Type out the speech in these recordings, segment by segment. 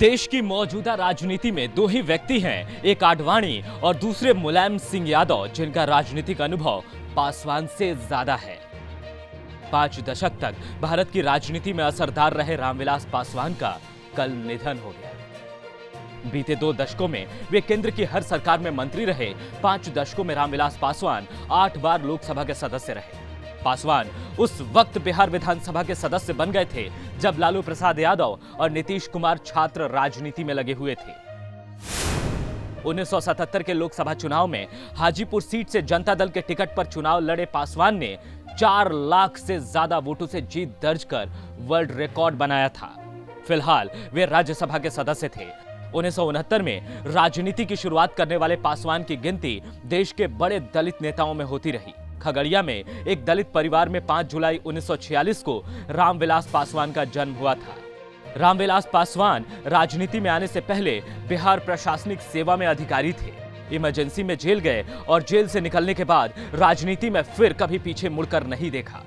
देश की मौजूदा राजनीति में दो ही व्यक्ति हैं, एक आडवाणी और दूसरे मुलायम सिंह यादव, जिनका राजनीतिक अनुभव पासवान से ज्यादा है। 5 दशक तक भारत की राजनीति में असरदार रहे रामविलास पासवान का कल निधन हो गया। बीते 2 दशकों में वे केंद्र की हर सरकार में मंत्री रहे। 5 दशकों में रामविलास पासवान 8 बार लोकसभा के सदस्य रहे। पासवान उस वक्त बिहार विधानसभा के सदस्य बन गए थे जब लालू प्रसाद यादव और नीतीश कुमार छात्र राजनीति में लगे हुए थे। 1977 के लोकसभा चुनाव में हाजीपुर सीट से जनता दल के टिकट पर चुनाव लड़े पासवान ने 4 लाख से ज्यादा वोटों से जीत दर्ज कर वर्ल्ड रिकॉर्ड बनाया था। फिलहाल वे राज्यसभा के सदस्य थे। 1969 में राजनीति की शुरुआत करने वाले पासवान की गिनती देश के बड़े दलित नेताओं में होती रही। खगड़िया में एक दलित परिवार में 5 जुलाई 1946 को रामविलास पासवान का जन्म हुआ था। रामविलास पासवान राजनीति में आने से पहले बिहार प्रशासनिक सेवा में अधिकारी थे। इमरजेंसी में जेल गए और जेल से निकलने के बाद राजनीति में फिर कभी पीछे मुड़कर नहीं देखा।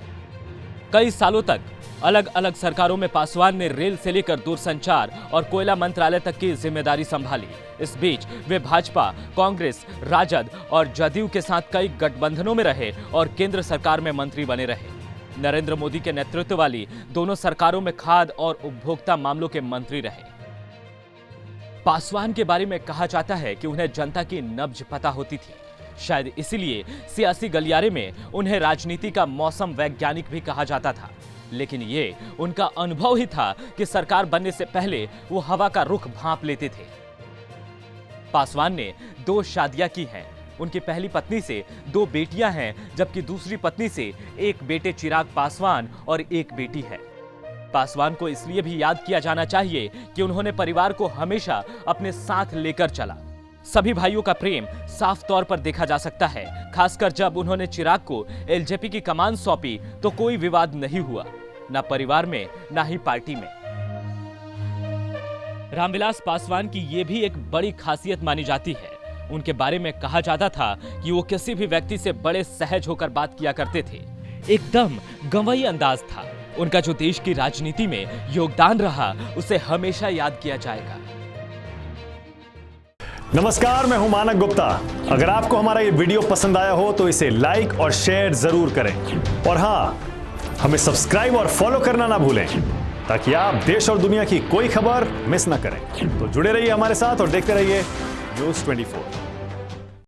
कई सालों तक अलग अलग सरकारों में पासवान ने रेल से लेकर दूरसंचार और कोयला मंत्रालय तक की जिम्मेदारी संभाली। इस बीच वे भाजपा, कांग्रेस, राजद और जदयू के साथ कई गठबंधनों में रहे और केंद्र सरकार में मंत्री बने रहे। नरेंद्र मोदी के नेतृत्व वाली दोनों सरकारों में खाद्य और उपभोक्ता मामलों के मंत्री रहे। पासवान के बारे में कहा जाता है कि उन्हें जनता की नब्ज पता होती थी। शायद इसीलिए सियासी गलियारे में उन्हें राजनीति का मौसम वैज्ञानिक भी कहा जाता था। लेकिन ये उनका अनुभव ही था कि सरकार बनने से पहले वो हवा का रुख भांप लेते थे। पासवान ने 2 शादियां की हैं। उनकी पहली पत्नी से 2 बेटियां हैं, जबकि दूसरी पत्नी से 1 बेटे चिराग पासवान और 1 बेटी है। पासवान को इसलिए भी याद किया जाना चाहिए कि उन्होंने परिवार को हमेशा अपने साथ लेकर चला। सभी भाइयों का प्रेम साफ तौर पर देखा जा सकता है। खासकर जब उन्होंने चिराग को एलजेपी की कमान सौंपी तो कोई विवाद नहीं हुआ, ना परिवार में ना ही पार्टी में। रामविलास पासवान की यह भी एक बड़ी खासियत मानी जाती है। उनके बारे में कहा जाता था कि वो किसी भी व्यक्ति से बड़े सहज होकर बात किया करते थे। एकदम गंवई अंदाज था। उनका जो देश की राजनीति में योगदान रहा, उसे हमेशा याद किया जाएगा। नमस्कार, मैं हूं मानक गुप्ता। अगर आपको हमारा ये वीडियो पसंद आया हो तो इसे लाइक और शेयर जरूर करें। और हां, हमें सब्सक्राइब और फॉलो करना ना भूलें ताकि आप देश और दुनिया की कोई खबर मिस ना करें। तो जुड़े रहिए हमारे साथ और देखते रहिए न्यूज़ 24।